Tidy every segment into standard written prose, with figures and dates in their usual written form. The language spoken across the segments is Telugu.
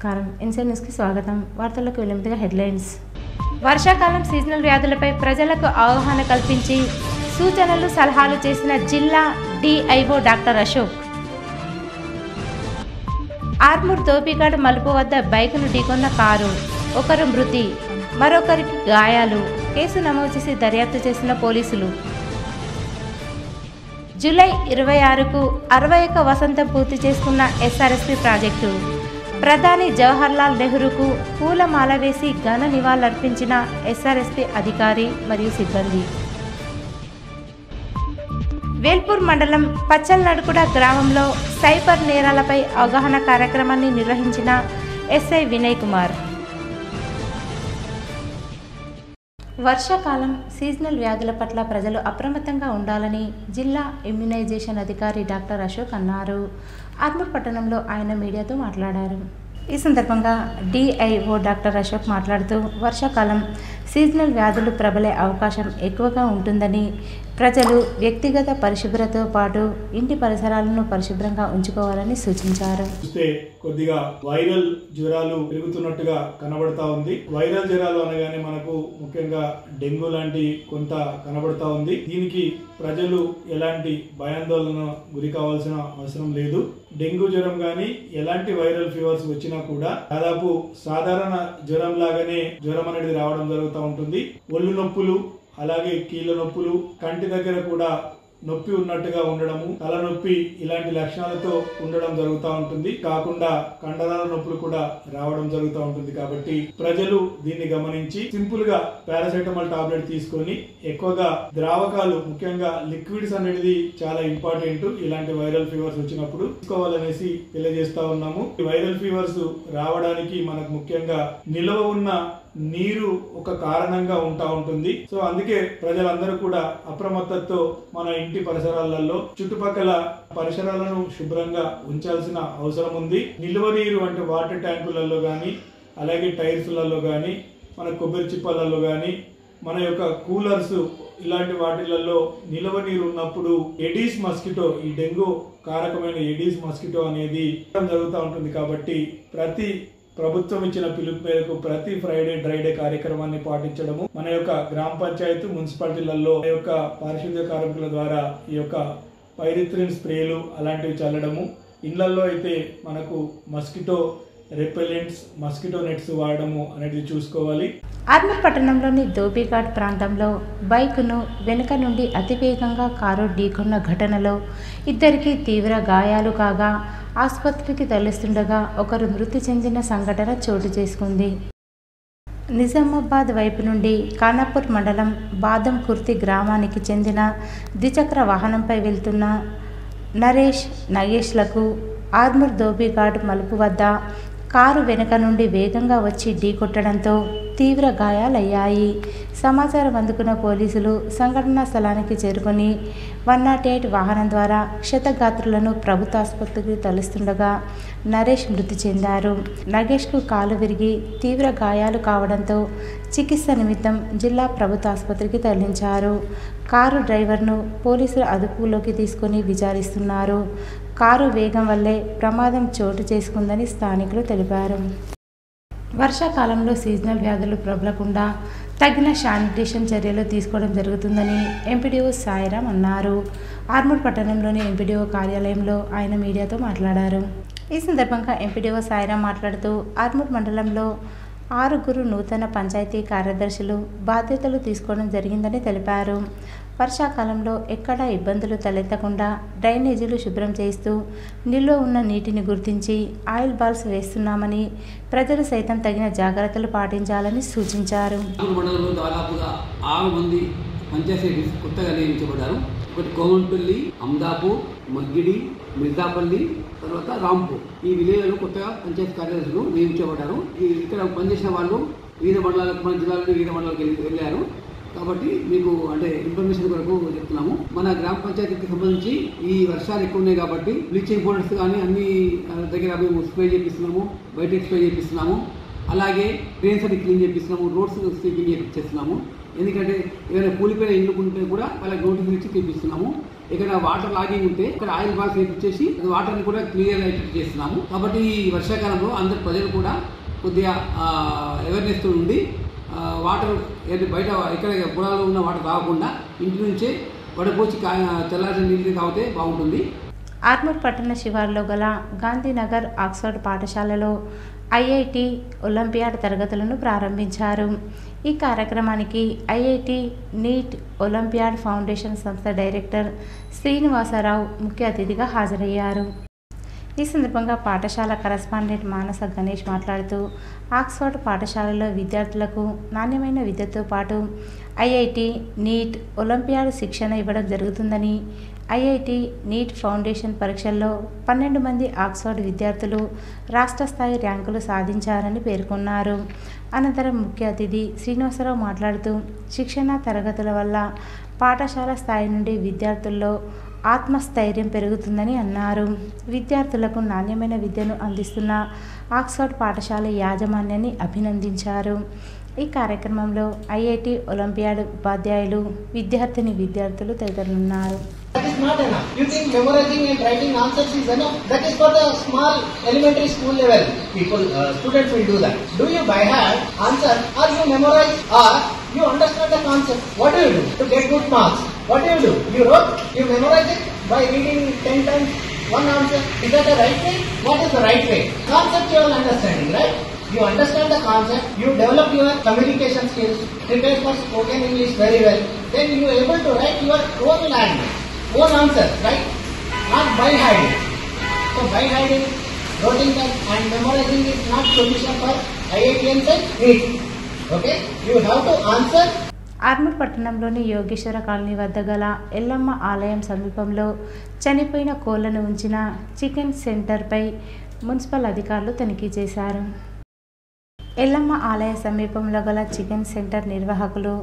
నమస్కారం ఇన్సైడ్ న్యూస్కి స్వాగతం. వార్తలకు వెలుముగా హెడ్లైన్స్. వర్షాకాలం సీజనల్ వ్యాధులపై ప్రజలకు అవగాహన కల్పించి సూచనలు సలహాలు చేసిన జిల్లా డిఐఓ డాక్టర్ అశోక్. ఆర్మూర్ దోపిఘాట్ మలుపు వద్ద బైకును ఢీకొన్న కారు, ఒకరు మృతి, మరొకరికి గాయాలు. కేసు నమోదు చేసి దర్యాప్తు చేసిన పోలీసులు. జూలై 26కు 61వ వసంతం పూర్తి చేసుకున్న ఎస్ఆర్ఎస్పీ ప్రాజెక్టు. ప్రధాని జవహర్లాల్ నెహ్రూకు పూలమాల వేసి ఘన నివాళులర్పించిన ఎస్ఆర్ఎస్పీ అధికారి మరియు సిబ్బంది. వేల్పూర్ మండలం పచ్చల్నడుకుడ గ్రామంలో సైబర్ నేరాలపై అవగాహన కార్యక్రమాన్ని నిర్వహించిన ఎస్ఐ వినయ్ కుమార్. వర్షాకాలం సీజనల్ వ్యాధుల పట్ల ప్రజలు అప్రమత్తంగా ఉండాలని జిల్లా ఇమ్యునైజేషన్ అధికారి డాక్టర్ అశోక్ అన్నారు. ఆర్మూర్ పట్టణంలో ఆయన మీడియాతో మాట్లాడారు. ఈ సందర్భంగా డిఐఓ డాక్టర్ అశోక్ మాట్లాడుతూ వర్షాకాలం సీజనల్ వ్యాధులు ప్రబలే అవకాశం ఎక్కువగా ఉంటుందని, ప్రజలు వ్యక్తిగత పరిశుభ్రతతో పాటు ఇంటి పరిసరాలను పరిశుభ్రంగా ఉంచుకోవాలని సూచించారు. కొద్దిగా వైరల్ జ్వరాలు పెరుగుతున్నట్టుగా కనబడతా ఉంది. వైరల్ జ్వరాలు అనగానే మనకు ముఖ్యంగా డెంగ్యూ లాంటి కొంత కనబడతా ఉంది. దీనికి ప్రజలు ఎలాంటి భయాందోళన గురి కావాల్సిన అవసరం లేదు. డెంగ్యూ జ్వరం గానీ ఎలాంటి వైరల్ ఫీవర్స్ వచ్చినా కూడా దాదాపు సాధారణ జ్వరం లాగానే జ్వరం అనేది రావడం జరుగుతూ ఉంటుంది. ఒళ్ళు నొప్పులు, అలాగే కీళ్ళ నొప్పులు, కంటి దగ్గర కూడా నొప్పి ఉన్నట్టుగా ఉండడము, తలనొప్పి ఇలాంటి లక్షణాలతో ఉండడం జరుగుతూ ఉంటుంది. కాకుండా కండరాల నొప్పులు కూడా రావడం జరుగుతూ ఉంటుంది. కాబట్టి ప్రజలు దీన్ని గమనించి సింపుల్ గా పారాసెటమాల్ టాబ్లెట్ తీసుకొని ఎక్కువగా ద్రావకాలు, ముఖ్యంగా లిక్విడ్స్ అనేది చాలా ఇంపార్టెంట్ ఇలాంటి వైరల్ ఫీవర్స్ వచ్చినప్పుడు తీసుకోవాలనేసి తెలియజేస్తా ఉన్నాము. ఈ వైరల్ ఫీవర్స్ రావడానికి మనకు ముఖ్యంగా నిల్వ ఉన్న నీరు ఒక కారణంగా ఉంటా ఉంటుంది. సో అందుకే ప్రజలందరూ కూడా అప్రమత్తతో మన ఇంటి పరిసరాలలో చుట్టుపక్కల పరిసరాలను శుభ్రంగా ఉంచాల్సిన అవసరం ఉంది. నిల్వ నీరు అంటే వాటర్ ట్యాంకులలో గాని, అలాగే టైర్స్లలో గాని, మన కొబ్బరి చిప్పలలో గాని, మన యొక్క కూలర్స్ ఇలాంటి వాటిలలో నిల్వ నీరు ఉన్నప్పుడు ఎడీస్ మస్కిటో, ఈ డెంగ్యూ కారకమైన ఎడీస్ మస్కిటో అనేది జరుగుతూ ఉంటుంది. కాబట్టి ప్రభుత్వం ఇచ్చిన పిలుపు మేరకు ప్రతి ఫ్రైడే డ్రైడే కార్యక్రమాన్ని పాటించడము, మన యొక్క గ్రామ పంచాయతీ మున్సిపాలిటీలలో యొక్క పారిశుద్ధ్య కార్మికుల ద్వారా ఈ యొక్క పైరిథ్రిన్ స్ప్రేలు అలాంటివి చల్లడము, ఇళ్లలో అయితే మనకు మస్కిటో రెపెలెంట్స్, మస్కిటో నెట్స్ వాడడము అనేది చూసుకోవాలి. ఆర్మూర్ పట్టణంలోని దోబిఘాట్ ప్రాంతంలో బైకును వెనుక నుండి అతివేగంగా కారు ఢీకొన్న ఘటనలో ఇద్దరికి తీవ్ర గాయాలు కాగా ఆసుపత్రికి తరలిస్తుండగా ఒకరు మృతి చెందిన సంఘటన చోటు చేసుకుంది. నిజామాబాద్ వైపు నుండి ఖానాపూర్ మండలం బాదంకుర్తి గ్రామానికి చెందిన ద్విచక్ర వాహనంపై వెళ్తున్న నరేష్, నగేష్లకు ఆర్మూర్ దోబిఘాట్ మలుపు వద్ద కారు వెనుక నుండి వేగంగా వచ్చి ఢీకొట్టడంతో తీవ్ర గాయాలయ్యాయి. సమాచారం అందుకున్న పోలీసులు సంఘటనా స్థలానికి చేరుకొని 108 వాహనం ద్వారా క్షతగాత్రులను ప్రభుత్వ ఆసుపత్రికి తరలిస్తుండగా నరేష్ మృతి చెందారు. నగేష్కు కాలు విరిగి తీవ్ర గాయాలు కావడంతో చికిత్స నిమిత్తం జిల్లా ప్రభుత్వ ఆసుపత్రికి తరలించారు. కారు డ్రైవర్ను పోలీసులు అదుపులోకి తీసుకొని విచారిస్తున్నారు. కారు వేగం వల్లే ప్రమాదం చోటు చేసుకుందని స్థానికులు తెలిపారు. వర్షాకాలంలో సీజనల్ వ్యాధులు ప్రబలకుండా తగిన శానిటేషన్ చర్యలు తీసుకోవడం జరుగుతుందని ఎంపీడీఓ సాయిరాం అన్నారు. ఆర్మూర్ పట్టణంలోని ఎంపీడీఓ కార్యాలయంలో ఆయన మీడియాతో మాట్లాడారు. ఈ సందర్భంగా ఎంపీడీఓ సాయిరాం మాట్లాడుతూ ఆర్మూర్ మండలంలో 6 నూతన పంచాయతీ కార్యదర్శులు బాధ్యతలు తీసుకోవడం జరిగిందని తెలిపారు. వర్షాకాలంలో ఎక్కడా ఇబ్బందులు తలెత్తకుండా డ్రైనేజీలు శుభ్రం చేస్తూ నిల్వ ఉన్న నీటిని గుర్తించి ఆయిల్ బాల్స్ వేస్తున్నామని, ప్రజలు సైతం తగిన జాగ్రత్తలు పాటించాలని సూచించారు. దాదాపుగా 6 మంది పంచాయతీ కొత్తగా నియమించబడ్డారు. ఒకటి కోమన్పల్లి, అమ్దాపూర్, మగ్గిడి, మిర్దాపల్లి, తర్వాత రాంపూర్, ఈ విలేజ్లో కొత్తగా పంచాయతీ కార్యదర్శులు నియమించబడ్డారు. ఇక్కడ పనిచేసిన వాళ్ళు వివిధ మండలాలకు, మన జిల్లాలో వివిధ మండలాలకు వెళ్ళారు. కాబట్టి మీకు అంటే ఇన్ఫర్మేషన్ కొరకు చెప్తున్నాము. మన గ్రామ పంచాయతీకి సంబంధించి ఈ వర్షాలు ఎక్కువ ఉన్నాయి కాబట్టి బ్లీచింగ్ పౌడర్స్ కానీ అన్ని దగ్గర మేము స్ప్రే చేపిస్తున్నాము, బయట స్ప్రే చేపిస్తున్నాము. అలాగే డ్రైన్స్ అని క్లీన్ చేపిస్తున్నాము, రోడ్స్ స్వీపింగ్ చేపిస్తున్నాము. ఎందుకంటే ఏదైనా కూలిపోయిన ఇల్లు ఉంటే కూడా వాళ్ళకి నోటీసులు ఇచ్చి తీపిస్తున్నాము. ఇక్కడ వాటర్ లాగింగ్ ఉంటే ఇక్కడ ఆయిల్ బాక్స్ వేపించేసి వాటర్ని కూడా క్లియర్ చేస్తున్నాము. కాబట్టి ఈ వర్షాకాలంలో అందరు ప్రజలు కూడా కొద్దిగా అవేర్నెస్ ఉండి వాటర్ బయట ఇక్కడ పొలాల్లో ఉన్న వాటర్ తాగకుండా ఇంటి నుంచే వడపోచి చల్లార్చిన నీళ్ళు తాగితే బాగుంటుంది. ఆర్మూర్ పట్టణ శివార్లో గల గాంధీనగర్ ఆక్స్ఫర్డ్ పాఠశాలలో ఐఐటి ఒలింపియాడ్ తరగతులను ప్రారంభించారు. ఈ కార్యక్రమానికి ఐఐటి నీట్ ఒలింపియాడ్ ఫౌండేషన్ సంస్థ డైరెక్టర్ శ్రీనివాసరావు ముఖ్య అతిథిగా హాజరయ్యారు. ఈ సందర్భంగా పాఠశాల కరస్పాండెంట్ మానస గణేష్ మాట్లాడుతూ ఆక్స్ఫర్డ్ పాఠశాలలో విద్యార్థులకు నాణ్యమైన విద్యతో పాటు ఐఐటి నీట్ ఒలింపియాడ్ శిక్షణ ఇవ్వడం జరుగుతుందని, ఐఐటి నీట్ ఫౌండేషన్ పరీక్షల్లో 12 మంది ఆక్స్ఫర్డ్ విద్యార్థులు రాష్ట్ర స్థాయి ర్యాంకులు సాధించారని పేర్కొన్నారు. అనంతరం ముఖ్య అతిథి శ్రీనివాసరావు మాట్లాడుతూ శిక్షణ తరగతుల వల్ల పాఠశాల స్థాయి నుండి విద్యార్థుల్లో ఆత్మస్థైర్యం పెరుగుతుందని అన్నారు. విద్యార్థులకు నాణ్యమైన విద్యను అందిస్తున్న ఆక్స్ఫర్డ్ పాఠశాల యాజమాన్యాన్ని అభినందించారు. ఈ కార్యక్రమంలో ఐఐటి ఒలింపియాడ్ ఉపాధ్యాయులు, విద్యార్థులు తదితరులున్నారు. That is not enough. You think memorizing and writing answers is enough? That is for the small elementary school level people. Students will do that. Do you by heart answer, or you memorize, or you understand the concept? What do you do to get good marks? What do you do? You wrote, you memorize it by reading 10 times one answer. Is that the right way? What is the right way? Conceptual understanding, right? You understand the concept, you develop your communication skills, prepare for spoken English very well, then you are able to write your own language, own answer, right? Not by hiding. So by hiding, writing and memorizing is not solution for IITians and NEET. Okay? You have to answer. Armoor పట్టణంలోని యోగేశ్వర కాలనీ వద్ద గల ఎల్లమ్మ ఆలయం సమీపంలో చనిపోయిన కోళ్లను ఉంచిన చికెన్ సెంటర్పై మున్సిపల్ అధికారులు తనిఖీ చేశారు. ఎల్లమ్మ ఆలయ సమీపంలో గల చికెన్ సెంటర్ నిర్వాహకులు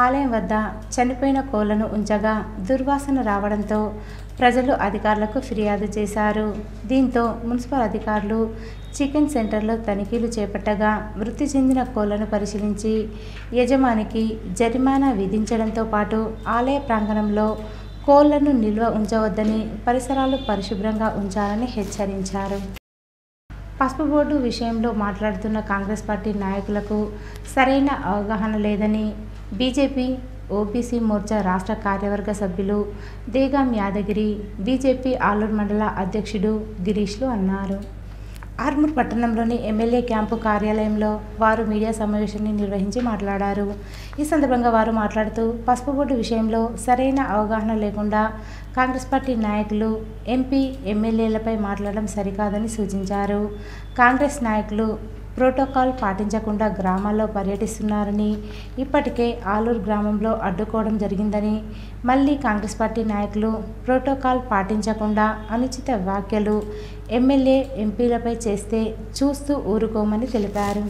ఆలయం వద్ద చనిపోయిన కోళ్లను ఉంచగా దుర్వాసన రావడంతో ప్రజలు అధికారులకు ఫిర్యాదు చేశారు. దీంతో మున్సిపల్ అధికారులు చికెన్ సెంటర్లో తనిఖీలు చేపట్టగా మృతి చెందిన కోళ్లను పరిశీలించి యజమానికి జరిమానా విధించడంతో పాటు ఆలయ ప్రాంగణంలో కోళ్లను నిల్వ ఉంచవద్దని, పరిసరాలు పరిశుభ్రంగా ఉంచాలని హెచ్చరించారు. పసుపు బోర్డు విషయంలో మాట్లాడుతున్న కాంగ్రెస్ పార్టీ నాయకులకు సరైన అవగాహన లేదని బీజేపీ ఓబీసీ మోర్చా రాష్ట్ర కార్యవర్గ సభ్యులు దేగాం యాదగిరి, బీజేపీ ఆలూరు మండల అధ్యక్షుడు గిరీష్లు అన్నారు. ఆర్మూర్ పట్టణంలోని ఎమ్మెల్యే క్యాంపు కార్యాలయంలో వారు మీడియా సమావేశాన్ని నిర్వహించి మాట్లాడారు. ఈ సందర్భంగా వారు మాట్లాడుతూ పసుపు బోర్డు విషయంలో సరైన అవగాహన లేకుండా కాంగ్రెస్ పార్టీ నాయకులు ఎంపీ ఎమ్మెల్యేలపై మాట్లాడడం సరికాదని సూచించారు. కాంగ్రెస్ నాయకులు ప్రోటోకాల్ పాటించకుండా గ్రామాల్లో పర్యటిస్తున్నారని, ఇప్పటికే ఆలూరు గ్రామంలో అడ్డుకోవడం జరిగిందని, మళ్ళీ కాంగ్రెస్ పార్టీ నాయకులు ప్రోటోకాల్ పాటించకుండా అనుచిత వ్యాఖ్యలు ఎమ్మెల్యే ఎంపీలపై చేస్తే చూస్తూ ఊరుకోమని తెలిపారు.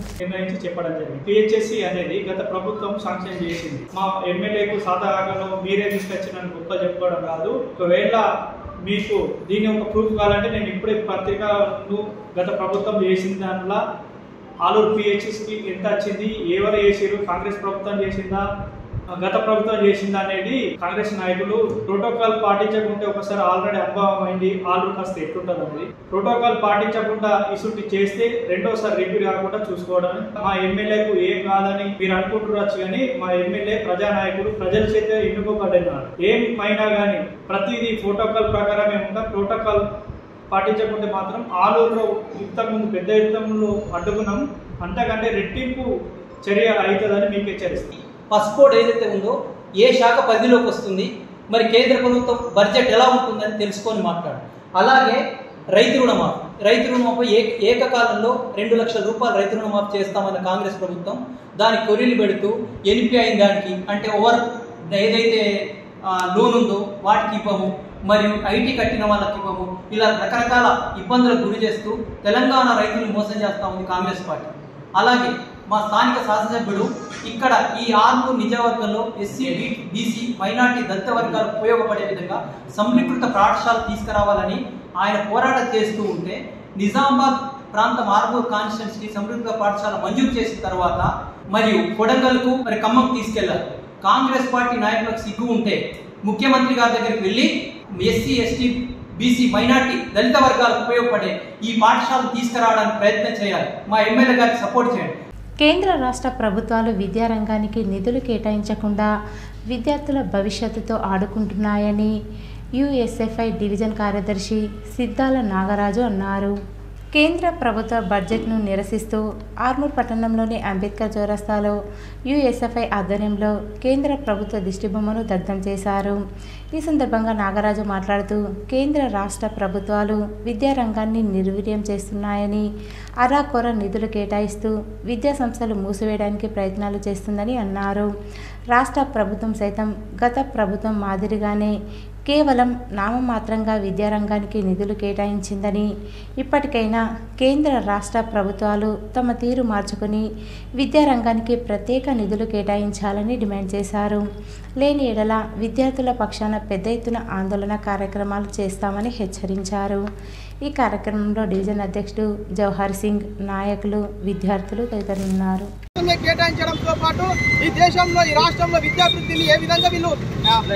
చెప్పడం జరిగింది. పిహెచ్ఎస్సి అనేది గత ప్రభుత్వం శాంక్షన్ చేసింది. మా ఎమ్మెల్యేకు సాధారణంగా మీరే తీసుకొచ్చిన గొప్ప చెప్పుకోవడం కాదు. ఒకవేళ మీకు దీని ఒక ప్రూఫ్ కావాలంటే నేను ఇప్పుడే పత్రికను గత ప్రభుత్వం చేసిన దానిలో ఆలూరు పిహెచ్ఎస్కి ఎంత వచ్చింది, ఎవరు చేసారు, కాంగ్రెస్ ప్రభుత్వం చేసిందా, గత ప్రభుత్వం చేసిందా అనేది కాంగ్రెస్ నాయకులు ప్రోటోకాల్ పాటించకుంటే ఒకసారి ఆల్రెడీ అనుభవం అయింది. ఆలూరు కాస్త ఎట్లుంటుంది అనేది ప్రోటోకాల్ పాటించకుండా ఇసుంటి చేస్తే రెండోసారి రిపీట్ కాకుండా చూసుకోవడం. మా ఎమ్మెల్యేకు ఏం కాదని మీరు అనుకుంటున్నారు కానీ మా ఎమ్మెల్యే ప్రజానాయకుడు, ప్రజల చేత ఎన్నుకోబడినారు. ఏం అయినా కానీ ప్రతిదీ ప్రోటోకాల్ ప్రకారమే ఉందా. ప్రోటోకాల్ పాటించకుంటే మాత్రం ఆలూరులో ఇంతకుముందు పెద్ద ఎత్తులో అడ్డుకున్నాం, అంతకంటే రెట్టింపు చర్య అవుతుందని మీకు హెచ్చరిస్తుంది. పసుపు బోర్డు ఏదైతే ఉందో ఏ శాఖ పరిధిలోకి వస్తుంది, మరి కేంద్ర ప్రభుత్వం బడ్జెట్ ఎలా ఉంటుందని తెలుసుకొని మాట్లాడు. అలాగే రైతు రుణమాఫీ ఏకకాలంలో 2 లక్షల రూపాయలు రైతు రుణమాఫీ చేస్తామన్న కాంగ్రెస్ ప్రభుత్వం దానికి కొర్రీలు పెడుతూ ఎన్పి అయిన దానికి అంటే ఏదైతే లోన్ ఉందో వాటికి ఇవ్వము, మరియు ఐటీ కట్టిన వాళ్ళకి ఇవ్వము, ఇలా రకరకాల ఇబ్బందులకు గురి చేస్తూ తెలంగాణ రైతులను మోసం చేస్తూ ఉంది కాంగ్రెస్ పార్టీ. అలాగే మా స్థానిక శాసనసభ్యుడు ఇక్కడ ఈ ఆర్మూర్ నియోజకవర్గంలో ఎస్సీ, బీసీ, మైనార్టీ, దళిత వర్గాలకు ఉపయోగపడే విధంగా సమీకృత పాఠశాల తీసుకురావాలని ఆయన పోరాటం చేస్తూ ఉంటే నిజామాబాద్ ప్రాంతం ఆర్మూర్ కాన్స్టిట్యున్సీకి సమృద్ధ పాఠశాల మంజూరు చేసిన తర్వాత మరియు కొడంగల్కు మరి ఖమ్మం తీసుకెళ్లారు. కాంగ్రెస్ పార్టీ నాయకులకు సిగ్గు ఉంటే ముఖ్యమంత్రి గారి దగ్గరికి వెళ్ళి ఎస్సీ ఎస్టీ బీసీ మైనార్టీ దళిత వర్గాలకు ఉపయోగపడే ఈ పాఠశాలను తీసుకురావడానికి ప్రయత్నం చేయాలి. మా ఎమ్మెల్యే గారికి సపోర్ట్ చేయండి. కేంద్ర రాష్ట్ర ప్రభుత్వాలు విద్యారంగానికి నిధులు కేటాయించకుండా విద్యార్థుల భవిష్యత్తుతో ఆడుకుంటున్నాయని యుఎస్ఎఫ్ఐ డివిజన్ కార్యదర్శి సిద్ధాల నాగరాజు అన్నారు. కేంద్ర ప్రభుత్వ బడ్జెట్ను నిరసిస్తూ ఆర్మూర్ పట్టణంలోని అంబేద్కర్ చౌరస్తాలో యుఎస్ఎఫ్ఐ ఆధ్వర్యంలో కేంద్ర ప్రభుత్వ దిష్టిబొమ్మను దగ్ధం చేశారు. ఈ సందర్భంగా నాగరాజు మాట్లాడుతూ కేంద్ర రాష్ట్ర ప్రభుత్వాలు విద్యారంగాన్ని నిర్వీర్యం చేస్తున్నాయని, అరాకొర నిధులు కేటాయిస్తూ విద్యా సంస్థలు మూసివేయడానికి ప్రయత్నాలు చేస్తుందని అన్నారు. రాష్ట్ర ప్రభుత్వం సైతం గత ప్రభుత్వం మాదిరిగానే కేవలం నామమాత్రంగా విద్యారంగానికి నిధులు కేటాయించిందని, ఇప్పటికైనా కేంద్ర రాష్ట్ర ప్రభుత్వాలు తమ తీరు మార్చుకుని విద్యారంగానికి ప్రత్యేక నిధులు కేటాయించాలని డిమాండ్ చేశారు. లేని ఎడల విద్యార్థుల పక్షాన పెద్ద ఎత్తున ఆందోళన కార్యక్రమాలు చేస్తామని హెచ్చరించారు. ఈ కార్యక్రమంలో డివిజన్ అధ్యక్షుడు జవహర్ సింగ్, నాయకులు, విద్యార్థులు తదితరులున్నారు. కేటాయించడంతో పాటు ఈ దేశంలో ఈ రాష్ట్రంలో విద్యాభివృద్ధిని ఏ విధంగా వీళ్ళు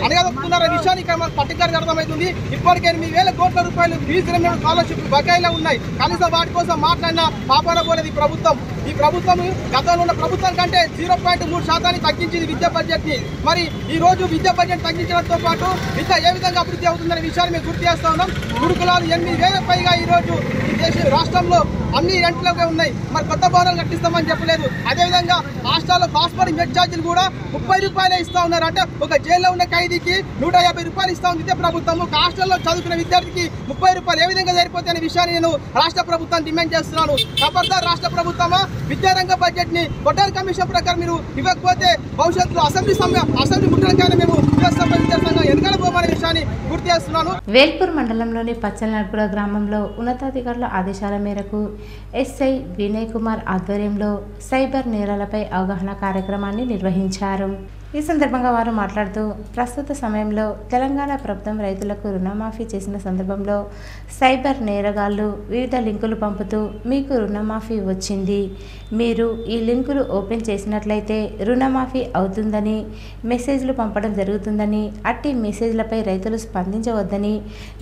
అడగదొక్కుతున్నారనే విషయాన్ని ఇక్కడ మనకు పర్టికులర్గా అర్థమవుతుంది. ఇప్పటికే 8,000 కోట్ల రూపాయలు ఫీజు రిమెంబర్ స్కాలర్షిప్ బకాయిలో ఉన్నాయి. కనీసం వాటి కోసం మాట్లాడిన పాపన పోలేదు ఈ ప్రభుత్వం. ఈ ప్రభుత్వం గతంలో ఉన్న ప్రభుత్వం కంటే 0.3% తగ్గించింది విద్యా బడ్జెట్ ని. మరి ఈ రోజు విద్యా బడ్జెట్ తగ్గించడంతో పాటు విద్య ఏ విధంగా అభివృద్ధి అవుతుందనే విషయాన్ని మేము గుర్తు చేస్తా ఉన్నాం. గురుకులాలు 8,000 పైగా ఈ రోజు ఈ దేశ రాష్ట్రంలో అన్ని రెంట్లోనే ఉన్నాయి. మరి కొత్త భవనాలు కట్టిస్తామని చెప్పలేదు. అదేవిధంగా హాస్టల్లో పాస్పోర్ట్ మెడ్ ఛార్జీలు కూడా 30 రూపాయలే ఇస్తా ఉన్నారు. అంటే ఒక జైల్లో ఉన్న ఖైదీకి 150 రూపాయలు ఇస్తా ఉంది విద్యా ప్రభుత్వం. ఒక హాస్టల్లో చదువుకున్న విద్యార్థికి 30 రూపాయలు ఏ విధంగా సరిపోతాయి అనే విషయాన్ని నేను రాష్ట్ర ప్రభుత్వాన్ని డిమాండ్ చేస్తున్నాను. ఖబర్దార్ రాష్ట్ర ప్రభుత్వమా, విద్యారంగ బడ్జెట్ ని కొట్టాలి కమిషన్ ప్రకారం మీరు ఇవ్వకపోతే భవిష్యత్తులో అసెంబ్లీ ముట్టడికైనా మేము ఎన్నికల పోమనే విషయాన్ని గుర్తు చేస్తున్నాను. వేల్పూర్ మండలంలోని పచ్చలనర్పుడ గ్రామంలో ఉన్నతాధికారుల ఆదేశాల మేరకు ఎస్ఐ వినయ్ కుమార్ ఆధ్వర్యంలో సైబర్ నేరాలపై అవగాహన కార్యక్రమాన్ని నిర్వహించారు. ఈ సందర్భంగా వారు మాట్లాడుతూ ప్రస్తుత సమయంలో తెలంగాణ ప్రభుత్వం రైతులకు రుణమాఫీ చేసిన సందర్భంలో సైబర్ నేరగాళ్లు వివిధ లింకులు పంపుతూ మీకు రుణమాఫీ వచ్చింది, మీరు ఈ లింకులు ఓపెన్ చేసినట్లయితే రుణమాఫీ అవుతుందని మెసేజ్లు పంపడం జరుగుతుందని, అట్టి మెసేజ్లపై రైతులు స్పందించవద్దని,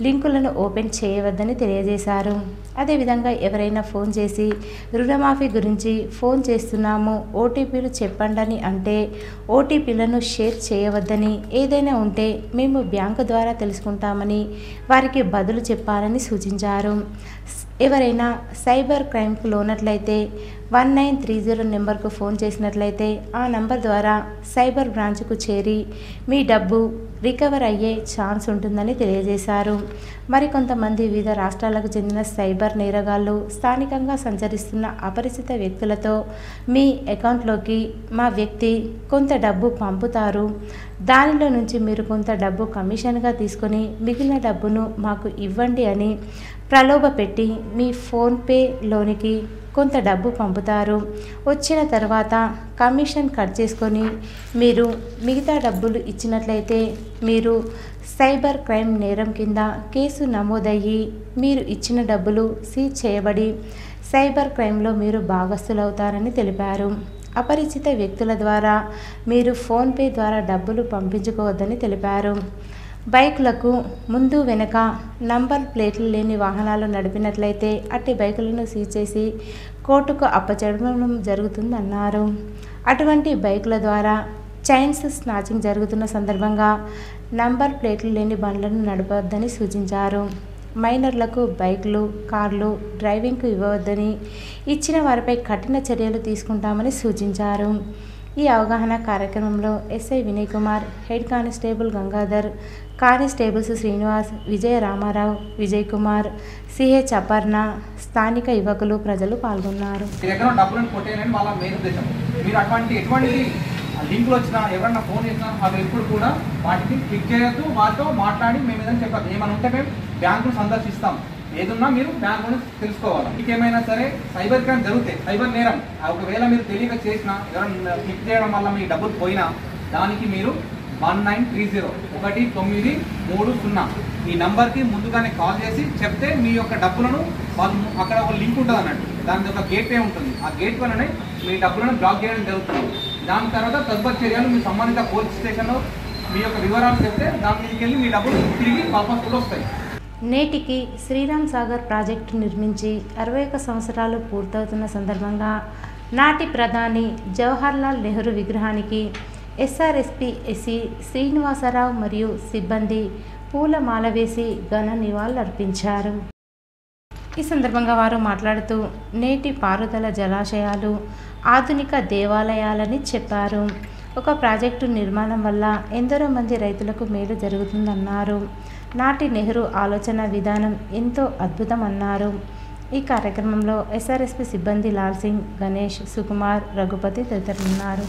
లింకులను ఓపెన్ చేయవద్దని తెలియజేశారు. అదేవిధంగా ఎవరైనా ఫోన్ చేసి రుణమాఫీ గురించి ఫోన్ చేస్తున్నాము, ఓటీపీలు చెప్పండి అంటే ఓటీపీలను షేర్ చేయవద్దని, ఏదైనా ఉంటే మేము బ్యాంకు ద్వారా తెలుసుకుంటామని వారికి బదులు చెప్పాలని సూచించారు. ఎవరైనా సైబర్ క్రైమ్కు లోనట్లయితే 1930 నెంబర్కు ఫోన్ చేసినట్లయితే ఆ నంబర్ ద్వారా సైబర్ బ్రాంచ్కు చేరి మీ డబ్బు రికవర్ అయ్యే ఛాన్స్ ఉంటుందని తెలియజేశారు. మరికొంతమంది వివిధ రాష్ట్రాలకు చెందిన సైబర్ నేరగాళ్లు స్థానికంగా సంచరిస్తున్న అపరిచిత వ్యక్తులతో మీ అకౌంట్లోకి మా వ్యక్తి కొంత డబ్బు పంపుతారు, దానిలో నుంచి మీరు కొంత డబ్బు కమిషన్గా తీసుకొని మిగిలిన డబ్బును మాకు ఇవ్వండి అని ప్రలోభపెట్టి మీ ఫోన్పేలోనికి కొంత డబ్బు పంపుతారు. వచ్చిన తర్వాత కమిషన్ కట్ చేసుకొని మీరు మిగతా డబ్బులు ఇచ్చినట్లయితే మీరు సైబర్ క్రైమ్ నేరం కింద కేసు నమోదయ్యి మీరు ఇచ్చిన డబ్బులు సీజ్ చేయబడి సైబర్ క్రైమ్లో మీరు భాగస్థులవుతారని తెలిపారు. అపరిచిత వ్యక్తుల ద్వారా మీరు ఫోన్పే ద్వారా డబ్బులు పంపించుకోవద్దని తెలిపారు. బైకులకు ముందు వెనుక నంబర్ ప్లేట్లు లేని వాహనాలు నడిపినట్లయితే అట్టి బైకులను సీజ్ చేసి కోర్టుకు అప్పచెప్పడం జరుగుతుందన్నారు. అటువంటి బైకుల ద్వారా చైన్స్ స్నాచింగ్ జరుగుతున్న సందర్భంగా నంబర్ ప్లేట్లు లేని బండ్లను నడపవద్దని సూచించారు. మైనర్లకు బైకులు, కార్లు డ్రైవింగ్కు ఇవ్వవద్దని, ఇచ్చిన వారిపై కఠిన చర్యలు తీసుకుంటామని సూచించారు. ఈ అవగాహన కార్యక్రమంలో SI Vinay Kumar, head constable Gangadhar, constables Srinivas, Vijaya Ramarao, Vijay Kumar, CH Aparna, స్థానిక యువకులు, ప్రజలు పాల్గొన్నారు. ఎటువంటి లింకులు వచ్చినా ఎవరన్నా ఫోన్ చేసినా అవి ఎప్పుడు కూడా వాటిని క్లిక్ చేయొద్దు. వాటితో మాట్లాడి మేము ఏదైనా చెప్పాలి. ఏమైనా ఉంటే మేము బ్యాంకును సందర్శిస్తాం. ఏదున్నా మీరు బ్యాంకును తెలుసుకోవాలి. ఇంకేమైనా సరే సైబర్ క్రైమ్ జరుగుతాయి, సైబర్ నేరం ఒకవేళ మీరు తెలియక చేసినా ఎవరైనా క్లిక్ చేయడం వల్ల మీ డబ్బులు పోయినా దానికి మీరు 1930 1930 ఈ నంబర్కి ముందుగానే కాల్ చేసి చెప్తే మీ యొక్క డబ్బులను వాళ్ళు అక్కడ ఒక లింక్ ఉంటుంది అన్నట్టు, దాని ఒక గేట్వే ఉంటుంది. ఆ గేట్ వల్లనే మీ డబ్బులను బ్లాక్ చేయడం జరుగుతుంది. దాని తర్వాత తదుపరి చర్యలు మీ సంబంధిత పోలీస్ స్టేషన్లో మీ యొక్క వివరాలు చెప్తే దాని మీదకి వెళ్ళి మీ డబ్బులు తిరిగి వాపస్ కూడా వస్తాయి. నేటికి శ్రీరామ్ సాగర్ ప్రాజెక్టు నిర్మించి 61 సంవత్సరాలు పూర్తవుతున్న సందర్భంగా నాటి ప్రధాని జవహర్లాల్ నెహ్రూ విగ్రహానికి ఎస్ఆర్ఎస్పీ ఎస్సీ శ్రీనివాసరావు మరియు సిబ్బంది పూలమాల వేసి ఘన నివాళులర్పించారు. ఈ సందర్భంగా వారు మాట్లాడుతూ నేటి పారుదల జలాశయాలు ఆధునిక దేవాలయాలని చెప్పారు. ఒక ప్రాజెక్టు నిర్మాణం వల్ల ఎందరో మంది రైతులకు మేలు జరుగుతుందన్నారు. నాటి నెహ్రూ ఆలోచన విధానం ఎంతో అద్భుతమన్నారు. ఈ కార్యక్రమంలో ఎస్ఆర్ఎస్పీ సిబ్బంది లాల్ సింగ్, గణేష్, సుకుమార్, రఘుపతి తదితరులున్నారు.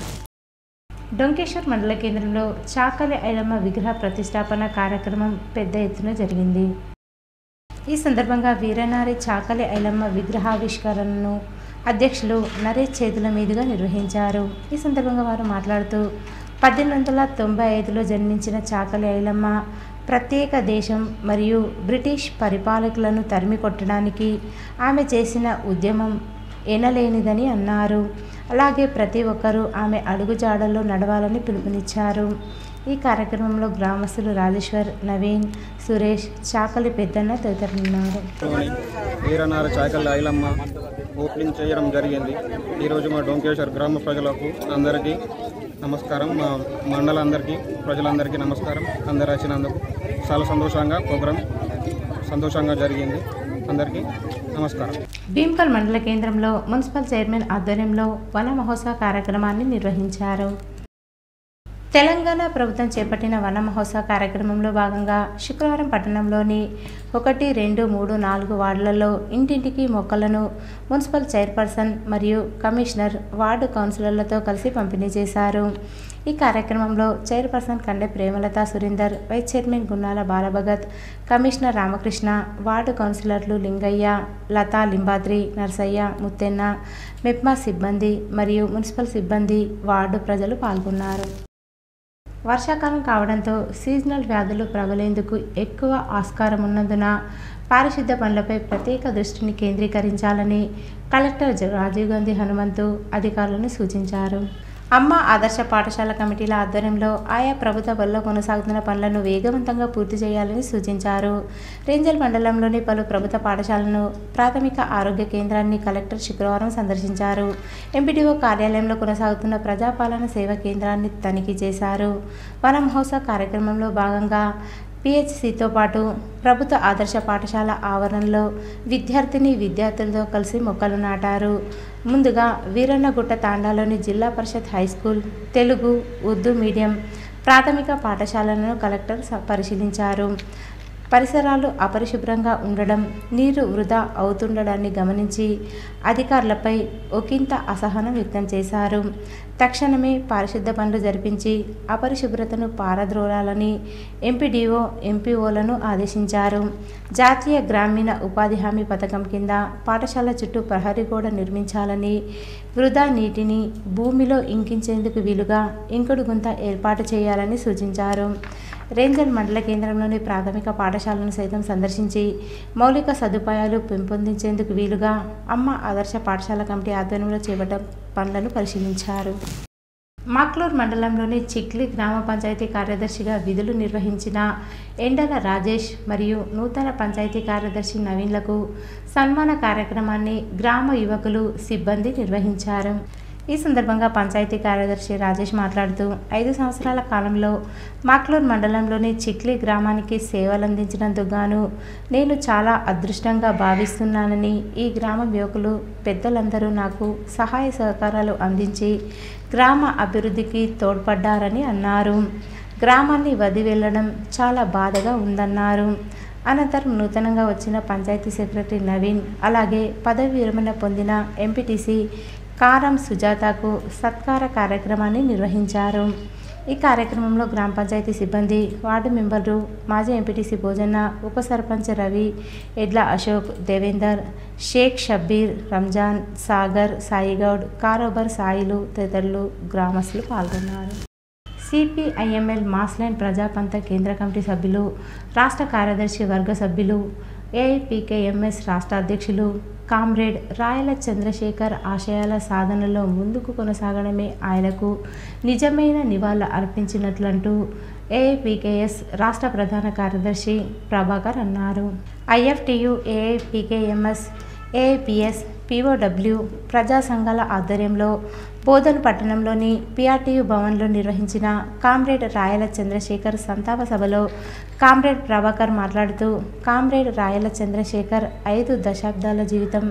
డొంకేశ్వర్ మండల కేంద్రంలో చాకలి ఐలమ్మ విగ్రహ ప్రతిష్టాపన కార్యక్రమం పెద్ద ఎత్తున జరిగింది. ఈ సందర్భంగా వీరనారి చాకలి ఐలమ్మ విగ్రహావిష్కరణను అధ్యక్షులు నరేష్ చేతుల మీదుగా నిర్వహించారు. ఈ సందర్భంగా వారు మాట్లాడుతూ 1895లో జన్మించిన చాకలి ఐలమ్మ ప్రత్యేక దేశం మరియు బ్రిటిష్ పరిపాలకులను తరిమి కొట్టడానికి ఆమె చేసిన ఉద్యమం ఎనలేనిదని అన్నారు. అలాగే ప్రతి ఒక్కరూ ఆమె అడుగుజాడల్లో నడవాలని పిలుపునిచ్చారు. ఈ కార్యక్రమంలో గ్రామస్తులు రాజేశ్వర్, నవీన్, సురేష్, చాకలి పెద్దన్న తదితరులున్నారు. వీరనారి చాకలి ఐలమ్మ ఓపెనింగ్ చేయడం జరిగింది. ఈరోజు మా డొంకేశ్వర్ గ్రామ ప్రజలకు అందరికీ నమస్కారం, మా మండల అందరికీ ప్రజలందరికీ నమస్కారం. అందరు వచ్చినందుకు చాలా ప్రోగ్రాం సంతోషంగా జరిగింది. అందరికీ నమస్కారం. భీంపల్ మండల కేంద్రంలో మున్సిపల్ చైర్మన్ ఆధ్వర్యంలో వన మహోత్సవ కార్యక్రమాన్ని నిర్వహించారు. తెలంగాణ ప్రభుత్వం చేపట్టిన వన మహోత్సవ కార్యక్రమంలో భాగంగా శుక్రవారం పట్టణంలోని 1, 2, 3, 4 వార్డులలో ఇంటింటికి మొక్కలను మున్సిపల్ చైర్పర్సన్ మరియు కమిషనర్, వార్డు కౌన్సిలర్లతో కలిసి పంపిణీ చేశారు. ఈ కార్యక్రమంలో chairperson Kande Premalatha Surender, vice chairman Gunnala Balabhagat, commissioner Ramakrishna, ward కౌన్సిలర్లు లింగయ్య, లతా, లింబాద్రి, నర్సయ్య, ముత్తెన్న, మెప్మా సిబ్బంది మరియు మున్సిపల్ సిబ్బంది, వార్డు ప్రజలు పాల్గొన్నారు. వర్షాకాలం కావడంతో సీజనల్ వ్యాధులు ప్రబలేందుకు ఎక్కువ ఆస్కారం ఉన్నందున పారిశుద్ధ్య పనులపై ప్రత్యేక దృష్టిని కేంద్రీకరించాలని కలెక్టర్ రాజీవ్ గాంధీ హనుమంతు అధికారులను సూచించారు. అమ్మ ఆదర్శ పాఠశాల కమిటీల ఆధ్వర్యంలో ఆయా ప్రభుత్వ బడుల్లో కొనసాగుతున్న పనులను వేగవంతంగా పూర్తి చేయాలని సూచించారు. రేంజల్ మండలంలోని పలు ప్రభుత్వ పాఠశాలను, ప్రాథమిక ఆరోగ్య కేంద్రాన్ని కలెక్టర్ శుక్రవారం సందర్శించారు. ఎంపీడీఓ కార్యాలయంలో కొనసాగుతున్న ప్రజాపాలన సేవా కేంద్రాన్ని తనిఖీ చేశారు. వన మహోత్సవ కార్యక్రమంలో భాగంగా పిహెచ్సితో పాటు ప్రభుత్వ ఆదర్శ పాఠశాల ఆవరణలో విద్యార్థులతో కలిసి మొక్కలు నాటారు. ముందుగా వీరన్నగుట్ట తాండాలోని జిల్లా పరిషత్ హైస్కూల్, తెలుగు, ఉర్దూ మీడియం ప్రాథమిక పాఠశాలను కలెక్టర్ పరిశీలించారు. పరిసరాలు అపరిశుభ్రంగా ఉండడం, నీరు వృధా అవుతుండడాన్ని గమనించి అధికారులపై ఒకంత అసహనం వ్యక్తం చేశారు. తక్షణమే పారిశుద్ధ పనులు జరిపించి అపరిశుభ్రతను పారద్రోలాలని ఎంపీడీఓ, ఎంపీఓలను ఆదేశించారు. జాతీయ గ్రామీణ ఉపాధి హామీ పథకం కింద పాఠశాల చుట్టూ ప్రహరీ గోడ నిర్మించాలని, వృధా నీటిని భూమిలో ఇంకించేందుకు వీలుగా ఇంకుడు గుంత ఏర్పాటు చేయాలని సూచించారు. రేంజల్ మండల కేంద్రంలోని ప్రాథమిక పాఠశాలను సైతం సందర్శించి మౌలిక సదుపాయాలు పెంపొందించేందుకు వీలుగా అమ్మ ఆదర్శ పాఠశాల కమిటీ ఆధ్వర్యంలో చేపట్టిన పనులను పరిశీలించారు. మాక్లూర్ మండలంలోని చిక్లి గ్రామ పంచాయతీ కార్యదర్శిగా విధులు నిర్వహించిన ఎండల రాజేష్ మరియు నూతన పంచాయతీ కార్యదర్శి నవీన్లకు సన్మాన కార్యక్రమాన్ని గ్రామ యువకులు, సిబ్బంది నిర్వహించారు. ఈ సందర్భంగా పంచాయతీ కార్యదర్శి రాజేష్ మాట్లాడుతూ 5 సంవత్సరాల కాలంలో మాక్లూర్ మండలంలోని చిక్లి గ్రామానికి సేవలందించినందుకు గాను నేను చాలా అదృష్టంగా భావిస్తున్నానని, ఈ గ్రామం యువకులు, పెద్దలందరూ నాకు సహాయ సహకారాలు అందించి గ్రామ అభివృద్ధికి తోడ్పడ్డారని అన్నారు. గ్రామాన్ని వదిలి వెళ్ళడం చాలా బాధగా ఉందన్నారు. అనంతరం నూతనంగా వచ్చిన పంచాయతీ సెక్రటరీ నవీన్, అలాగే పదవి విరమణ పొందిన ఎంపీటీసీ కారం సుజాతకు సత్కార కార్యక్రమాన్ని నిర్వహించారు. ఈ కార్యక్రమంలో గ్రామ పంచాయతీ సిబ్బంది, వార్డు మెంబర్లు, మాజీ ఎంపీటీసీ భోజన్న, ఉప సర్పంచ్ రవి, ఎడ్ల అశోక్, దేవేందర్, షేక్ షబ్బీర్, రంజాన్, సాగర్, సాయిగౌడ్, కారోబర్ సాయిలు తదితరులు గ్రామస్తులు పాల్గొన్నారు. సిపిఐఎంఎల్ మాస్లైన్ ప్రజాపంత కేంద్ర కమిటీ సభ్యులు, రాష్ట్ర కార్యదర్శి వర్గ సభ్యులు, ఏఐపీకేఎంఎస్ రాష్ట్ర అధ్యక్షులు కామ్రేడ్ రాయల చంద్రశేఖర్ ఆశయాల సాధనలో ముందుకు కొనసాగడమే ఆయనకు నిజమైన నివాళులు అర్పించినట్లంటూ ఏఐపీకేఎస్ రాష్ట్ర ప్రధాన కార్యదర్శి ప్రభాకర్ అన్నారు. ఐఎఫ్టియు, ఏఐపీకేఎంఎస్, ఏఐపిఎస్, పిఓడబ్ల్యూ ప్రజా సంఘాల ఆధ్వర్యంలో బోధన్ పట్టణంలోని పిఆర్టీయు భవన్లో నిర్వహించిన కామ్రేడ్ రాయల చంద్రశేఖర్ సంతాప సభలో కామ్రేడ్ ప్రభాకర్ మాట్లాడుతూ, కామ్రేడ్ రాయల చంద్రశేఖర్ 5 దశాబ్దాల జీవితం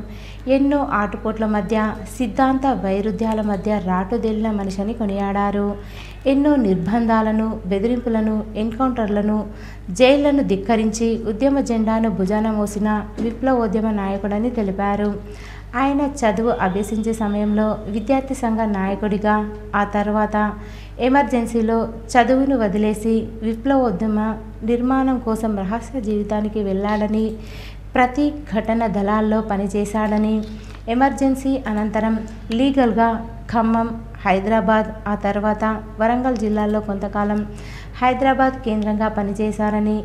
ఎన్నో ఆటుపోట్ల మధ్య, సిద్ధాంత వైరుధ్యాల మధ్య రాటుదేలిన మనిషిని కొనియాడారు. ఎన్నో నిర్బంధాలను, బెదిరింపులను, ఎన్కౌంటర్లను, జైళ్లను ధిక్కరించి ఉద్యమ జెండాను భుజాన మోసిన విప్లవోద్యమ నాయకుడని తెలిపారు. ఆయన చదువు అభ్యసించే సమయంలో విద్యార్థి సంఘ నాయకుడిగా, ఆ తర్వాత ఎమర్జెన్సీలో చదువును వదిలేసి విప్లవోద్యమ నిర్మాణం కోసం రహస్య జీవితానికి వెళ్ళాడని, ప్రతి ఘటన దళాల్లో పనిచేశాడని, ఎమర్జెన్సీ అనంతరం లీగల్గా ఖమ్మం, హైదరాబాద్, ఆ తర్వాత వరంగల్ జిల్లాల్లో కొంతకాలం హైదరాబాద్ కేంద్రంగా పనిచేశారని,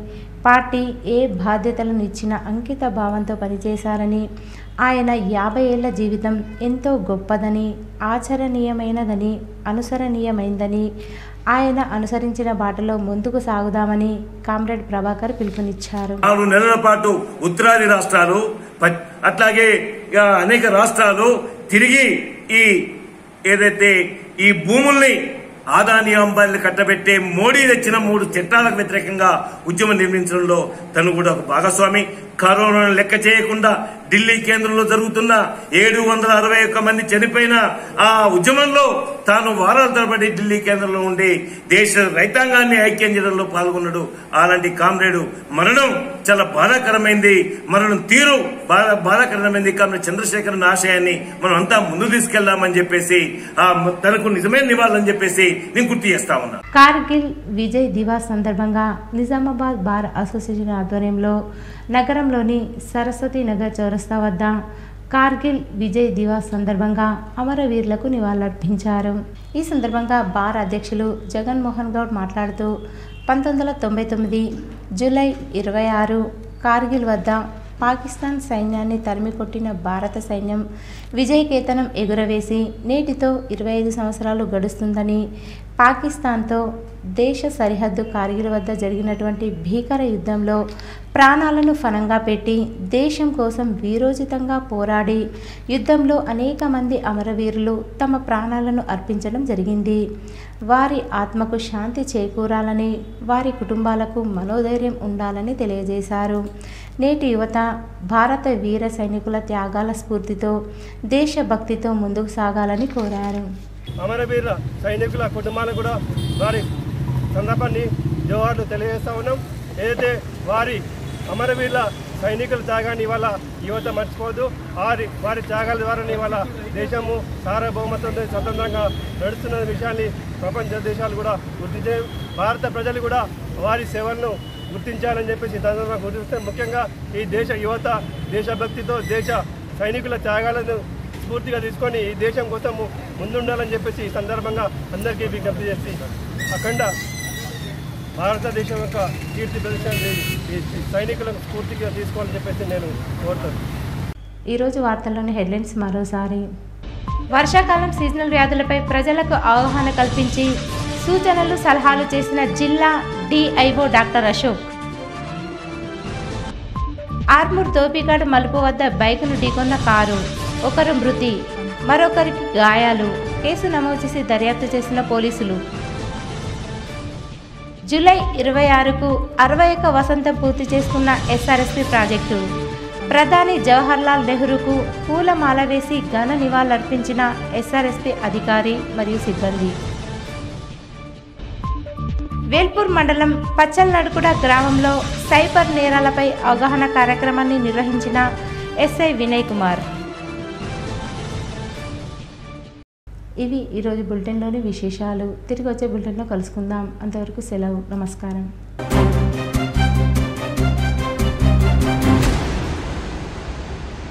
పార్టీ ఏ బాధ్యతలను ఇచ్చిన అంకిత భావంతో పనిచేశారని, ఆయన 50 ఏళ్ల జీవితం ఎంతో గొప్పదని, ఆచరణీయమైనదని, అనుసరణీయమైందని, ఆయన అనుసరించిన బాటలో ముందుకు సాగుదామని కామ్రేడ్ ప్రభాకర్ పిలుపునిచ్చారు. 4 నెలల పాటు ఉత్తరాది రాష్ట్రాలు, అట్లాగే అనేక రాష్ట్రాలు తిరిగి ఏదైతే ఈ భూముల్ని ఆదాని అంబానీలు కట్టబెట్టే మోడీ తెచ్చిన 3 చట్టాలకు వ్యతిరేకంగా ఉద్యమం నిర్మించడంలో తను కూడా ఒక భాగస్వామి. కరోనాను లెక్క చేయకుండా ఢిల్లీ కేంద్రంలో జరుగుతున్న 761 మంది చనిపోయిన ఆ ఉద్యమంలో తాను వారాల తరబడి ఢిల్లీ కేంద్రంలో ఉండి దేశ రైతాంగాన్ని ఐక్యం చేయడంలో పాల్గొన్నాడు. అలాంటి కామ్రేడు మరణం చాలా బాధాకరమైంది. మరణం తీరు బాధాకరమైంది. కామ్రేడ్ చంద్రశేఖరన్ ఆశయాన్ని మనం అంతా ముందు తీసుకెళ్దామని చెప్పేసి తనకు నిజమైన నివాళులని చెప్పేసి నేను గుర్తు చేస్తా ఉన్నా. కార్గిల్ విజయ్ దివాస్ సందర్భంగా నిజామాబాద్ బార్ అసోసియేషన్ ఆధ్వర్యంలో నగరంలోని సరస్వతి నగర్ చౌరస్తా వద్ద కార్గిల్ విజయ్ దివాస్ సందర్భంగా అమరవీరులకు నివాళులర్పించారు. ఈ సందర్భంగా బార్ అధ్యక్షులు జగన్మోహన్ గౌడ్ మాట్లాడుతూ 1999 జూలై 26 కార్గిల్ వద్ద పాకిస్తాన్ సైన్యాన్ని తరిమికొట్టిన భారత సైన్యం విజయకేతనం ఎగురవేసి నేటితో 25 సంవత్సరాలు గడుస్తుందని, పాకిస్తాన్తో దేశ సరిహద్దు కార్గిల్ వద్ద జరిగినటువంటి భీకర యుద్ధంలో ప్రాణాలను ఫలంగా పెట్టి దేశం కోసం వీరోచితంగా పోరాడి యుద్ధంలో అనేక మంది అమరవీరులు తమ ప్రాణాలను అర్పించడం జరిగింది. వారి ఆత్మకు శాంతి చేకూరాలని, వారి కుటుంబాలకు మనోధైర్యం ఉండాలని తెలియజేశారు. నేటి యువత భారత వీర సైనికుల త్యాగాల స్ఫూర్తితో దేశభక్తితో ముందుకు సాగాలని కోరారు. అమరవీర సైనికుల కుటుంబాలకు కూడా వారి సందర్భాన్ని జోహార్లు తెలియజేస్తా ఉన్నాం. ఏదైతే వారి అమరవీరుల సైనికుల త్యాగాన్ని ఇవాళ యువత మర్చిపోదు. వారి త్యాగాల ద్వారా ఇవాళ దేశము సార్వభౌమత్వంతో స్వతంత్రంగా నడుస్తున్న విషయాన్ని ప్రపంచ దేశాలు కూడా గుర్తించే, భారత ప్రజలు కూడా వారి సేవలను గుర్తించాలని చెప్పేసి సందర్భంగా గుర్తిస్తే, ముఖ్యంగా ఈ దేశ యువత దేశభక్తితో దేశ సైనికుల త్యాగాలను స్ఫూర్తిగా తీసుకొని ఈ దేశం కోసం ముందుండాలని చెప్పేసి ఈ సందర్భంగా అందరికీ విజ్ఞప్తి చేసి అఖండ భారతదేశం యొక్క కీర్తి ప్రదర్శన సైనికులకు స్ఫూర్తిగా తీసుకోవాలని చెప్పేసి నేను కోరుతాను. ఈరోజు వార్తల్లోని హెడ్లైన్స్ మరోసారి. వర్షాకాలం సీజనల్ వ్యాధులపై ప్రజలకు అవగాహన కల్పించి సూచనలు సలహాలు చేసిన జిల్లా డిఐఓ డాక్టర్ అశోక్. ఆర్మూర్ దోపిఘాట్ మలుపు వద్ద బైకును ఢీకొన్న కారు, ఒకరు మృతి, మరొకరికి గాయాలు. కేసు నమోదు చేసి దర్యాప్తు చేసిన పోలీసులు. జూలై 26కు 61వ వసంతం పూర్తి చేసుకున్న ఎస్ఆర్ఎస్పీ ప్రాజెక్టు. ప్రధాని జవహర్లాల్ నెహ్రూకు పూలమాల వేసి ఘన నివాళులర్పించిన ఎస్ఆర్ఎస్పీ అధికారి మరియు సిబ్బంది. వేల్పూర్ మండలం పచ్చల్నడుకుడ గ్రామంలో సైబర్ నేరాలపై అవగాహన కార్యక్రమాన్ని నిర్వహించిన ఎస్ఐ వినయ్ కుమార్. ఇవి ఈరోజు బులెటిన్లోని విశేషాలు. తిరిగి వచ్చే బులెటిన్లో కలుసుకుందాం. అంతవరకు సెలవు. నమస్కారం.